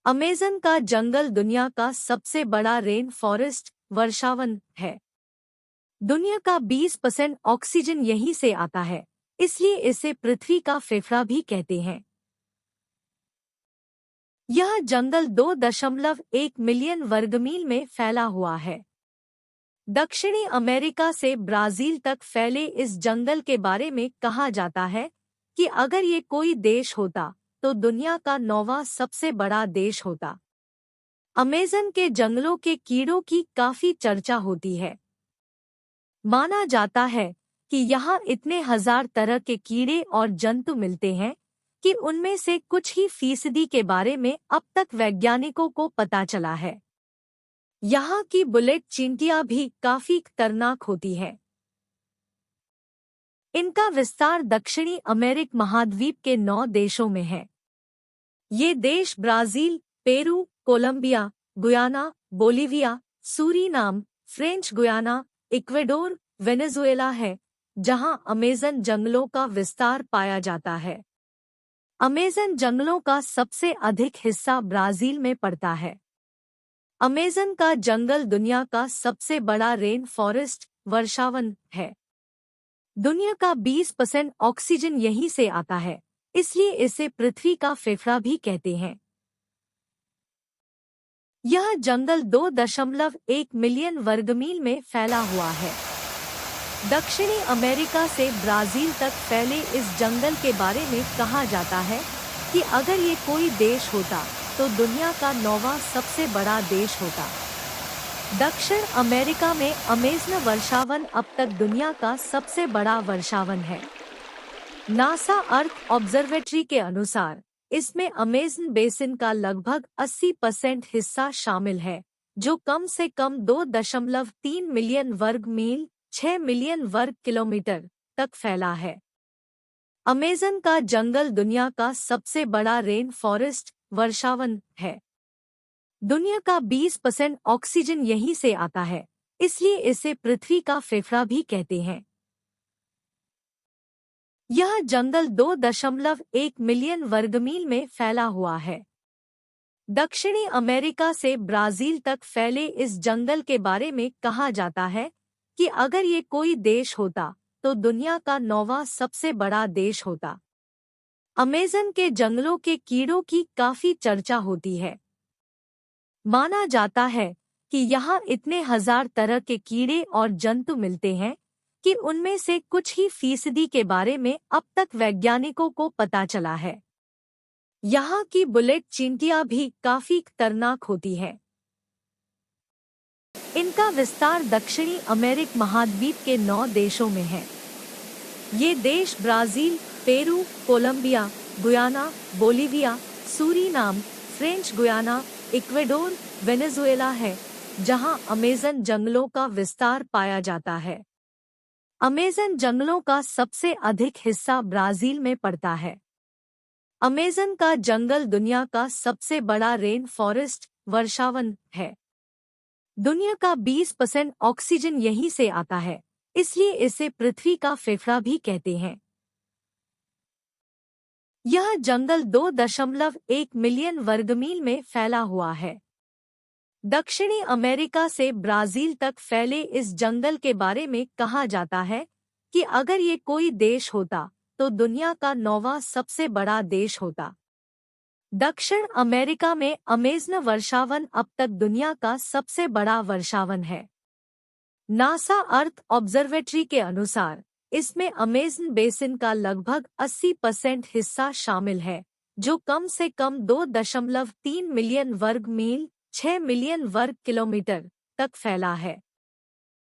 Amazon का जंगल दुनिया का सबसे बड़ा रेन फॉरेस्ट वर्षावन है। दुनिया का 20% ऑक्सीजन यहीं से आता है, इसलिए इसे पृथ्वी का फेफड़ा भी कहते हैं। यह जंगल 2.1 मिलियन वर्गमील में फैला हुआ है। दक्षिणी अमेरिका से ब्राजील तक फैले इस जंगल के बारे में कहा जाता है कि अगर ये कोई देश होता तो दुनिया का 9वां सबसे बड़ा देश होता। अमेज़न के जंगलों के कीड़ों की काफी चर्चा होती है। माना जाता है कि यहाँ इतने हजार तरह के कीड़े और जंतु मिलते हैं कि उनमें से कुछ ही फीसदी के बारे में अब तक वैज्ञानिकों को पता चला है। यहाँ की बुलेट चींटियां भी काफी खतरनाक होती है। इनका विस्तार दक्षिणी अमेरिक महाद्वीप के 9 देशों में है। ये देश Brazil, Peru, Colombia, Guyana, Bolivia, Suriname, French Guiana, Ecuador, Venezuela है, जहां अमेज़न जंगलों का विस्तार पाया जाता है। अमेज़न जंगलों का सबसे अधिक हिस्सा ब्राजील में पड़ता है। अमेज़न का जंगल दुनिया का सबसे बड़ा रेन फॉरेस्ट वर्षावन है। दुनिया का 20% ऑक्सीजन यहीं से आता है, इसलिए इसे पृथ्वी का फेफड़ा भी कहते हैं। यह जंगल 2.1 मिलियन वर्गमील में फैला हुआ है। दक्षिणी अमेरिका से ब्राजील तक फैले इस जंगल के बारे में कहा जाता है कि अगर ये कोई देश होता तो दुनिया का 9वां सबसे बड़ा देश होता। दक्षिण अमेरिका में अमेज़न वर्षावन अब तक दुनिया का सबसे बड़ा वर्षावन है। नासा अर्थ ऑब्जर्वेटरी के अनुसार इसमें अमेज़न बेसिन का लगभग 80% हिस्सा शामिल है, जो कम से कम 2.3 मिलियन वर्ग मील 6 मिलियन वर्ग किलोमीटर तक फैला है। अमेज़न का जंगल दुनिया का सबसे बड़ा रेन फॉरेस्ट वर्षावन है। दुनिया का 20% ऑक्सीजन यहीं से आता है, इसलिए इसे पृथ्वी का फेफड़ा भी कहते हैं। यह जंगल 2.1 मिलियन वर्गमील में फैला हुआ है। दक्षिणी अमेरिका से ब्राजील तक फैले इस जंगल के बारे में कहा जाता है कि अगर ये कोई देश होता तो दुनिया का 9वां सबसे बड़ा देश होता। अमेज़न के जंगलों के कीड़ों की काफी चर्चा होती है। माना जाता है कि यहाँ इतने हजार तरह के कीड़े और जंतु मिलते हैं कि उनमें से कुछ ही फीसदी के बारे में अब तक वैज्ञानिकों को पता चला है। यहाँ की बुलेट चींटियां भी काफी खतरनाक होती है। इनका विस्तार दक्षिणी अमेरिक महाद्वीप के 9 देशों में है। ये देश Brazil, Peru, Colombia, Guyana, Bolivia, Suriname, French Guiana, Ecuador, Venezuela है, जहां अमेज़न जंगलों का विस्तार पाया जाता है। अमेज़न जंगलों का सबसे अधिक हिस्सा ब्राजील में पड़ता है। अमेज़न का जंगल दुनिया का सबसे बड़ा रेन फॉरेस्ट वर्षावन है। दुनिया का 20% ऑक्सीजन यहीं से आता है, इसलिए इसे पृथ्वी का फेफड़ा भी कहते हैं। यह जंगल 2.1 मिलियन वर्गमील में फैला हुआ है। दक्षिणी अमेरिका से ब्राजील तक फैले इस जंगल के बारे में कहा जाता है कि अगर ये कोई देश होता तो दुनिया का 9वां सबसे बड़ा देश होता। दक्षिण अमेरिका में अमेज़न वर्षावन अब तक दुनिया का सबसे बड़ा वर्षावन है। नासा अर्थ ऑब्जर्वेटरी के अनुसार इसमें अमेज़न बेसिन का लगभग 80% हिस्सा शामिल है, जो कम से कम 2.3 मिलियन वर्ग मील 6 मिलियन वर्ग किलोमीटर तक फैला है।